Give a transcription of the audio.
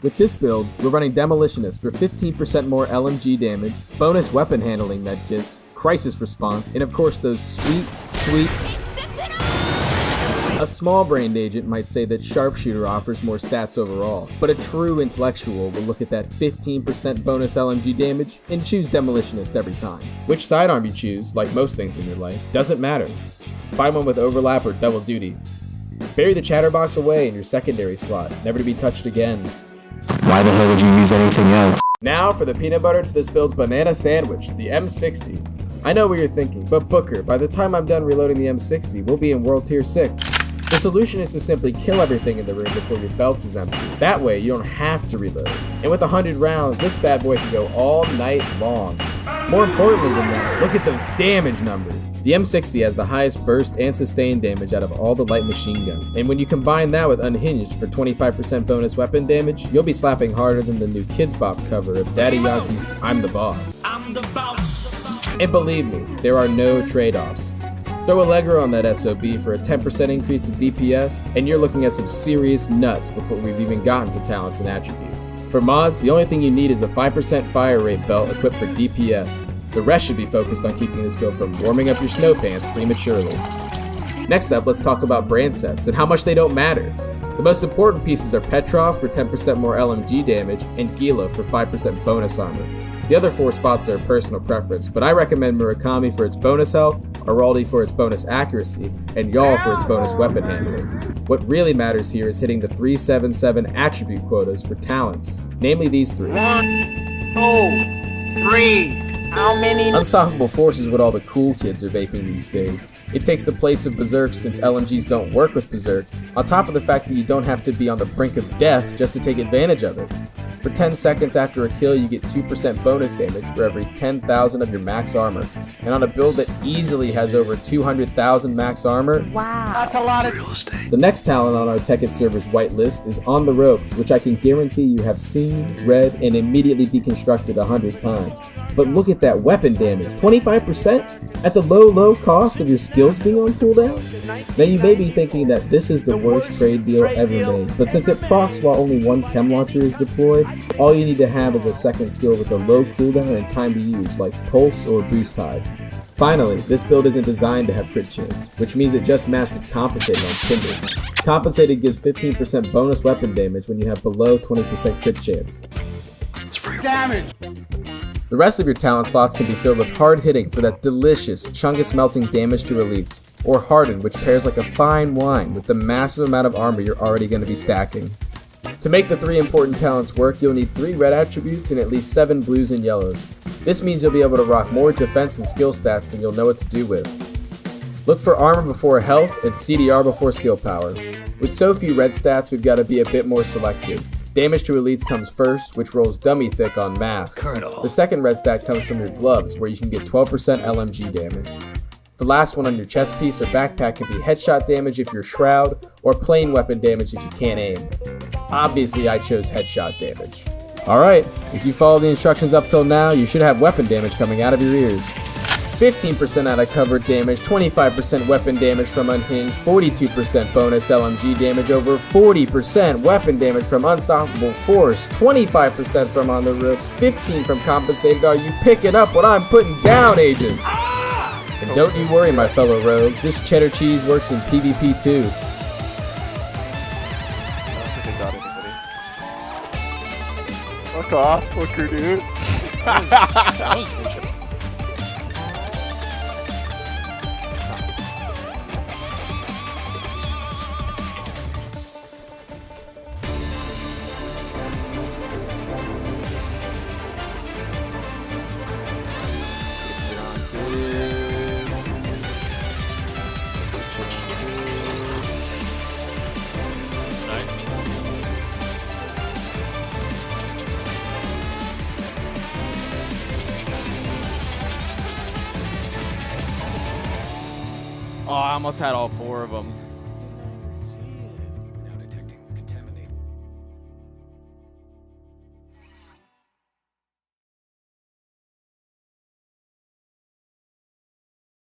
With this build, we're running Demolitionist for 15% more LMG damage, bonus weapon handling medkits, crisis response, and of course those sweet... A small-brained agent might say that Sharpshooter offers more stats overall, but a true intellectual will look at that 15% bonus LMG damage and choose Demolitionist every time. Which sidearm you choose, like most things in your life, doesn't matter. Find one with overlap or double duty. Bury the chatterbox away in your secondary slot, never to be touched again. Why the hell would you use anything else? Now for the peanut butter to this build's banana sandwich, the M60. I know what you're thinking, but Booker, by the time I'm done reloading the M60, we'll be in World Tier 6. The solution is to simply kill everything in the room before your belt is empty. That way, you don't have to reload. And with 100 rounds, this bad boy can go all night long. More importantly than that, look at those damage numbers. The M60 has the highest burst and sustain damage out of all the light machine guns, and when you combine that with Unhinged for 25% bonus weapon damage, you'll be slapping harder than the new Kids Bop cover of Daddy Yankee's I'm the Boss. I'm the boss. And believe me, there are no trade-offs. Throw Allegro on that SOB for a 10% increase to DPS, and you're looking at some serious nuts before we've even gotten to talents and attributes. For mods, the only thing you need is the 5% fire rate belt equipped for DPS. The rest should be focused on keeping this build from warming up your snow pants prematurely. Next up, let's talk about brand sets and how much they don't matter. The most important pieces are Petrov for 10% more LMG damage and Gila for 5% bonus armor. The other 4 spots are personal preference, but I recommend Murakami for its bonus health, Araldi for its bonus accuracy, and Y'all for its bonus weapon handling. What really matters here is hitting the 377 attribute quotas for talents, namely these 3. 1, 2, 3. How many? Unstoppable Force is what all the cool kids are vaping these days. It takes the place of Berserk since LMGs don't work with Berserk, on top of the fact that you don't have to be on the brink of death just to take advantage of it. For 10 seconds after a kill, you get 2% bonus damage for every 10,000 of your max armor. And on a build that easily has over 200,000 max armor, Wow, that's a lot of real estate. The next talent on our Tekkit server's whitelist is On the Ropes, which I can guarantee you have seen, read, and immediately deconstructed 100 times. But look at that weapon damage, 25%? At the low cost of your skills being on cooldown? Now you may be thinking that this is the worst trade deal ever made, but since it procs while only one chem launcher is deployed, all you need to have is a second skill with a low cooldown and time to use, like Pulse or Boost Hive. Finally, this build isn't designed to have crit chance, which means it just matched with Compensated on Tinder. Compensated gives 15% bonus weapon damage when you have below 20% crit chance. It's free damage. The rest of your talent slots can be filled with hard hitting for that delicious Chungus melting damage to elites, or Harden, which pairs like a fine wine with the massive amount of armor you're already going to be stacking. To make the 3 important talents work, you'll need 3 red attributes and at least 7 blues and yellows. This means you'll be able to rock more defense and skill stats than you'll know what to do with. Look for armor before health and CDR before skill power. With so few red stats, we've got to be a bit more selective. Damage to elites comes first, which rolls dummy thick on masks. The second red stat comes from your gloves, where you can get 12% LMG damage. The last one on your chest piece or backpack can be headshot damage if you're shroud, or plain weapon damage if you can't aim. Obviously, I chose headshot damage. Alright, if you follow the instructions up till now, you should have weapon damage coming out of your ears. 15% out of cover damage, 25% weapon damage from Unhinged, 42% bonus LMG damage, over 40% weapon damage from Unstoppable Force, 25% from On the Ropes, 15% from Compensated. Are you picking up what I'm putting down, Agent? And don't you worry, my fellow rogues, this cheddar cheese works in PvP too. Fuck off, Booker, dude. That was legit. Oh, I almost had all 4 of them.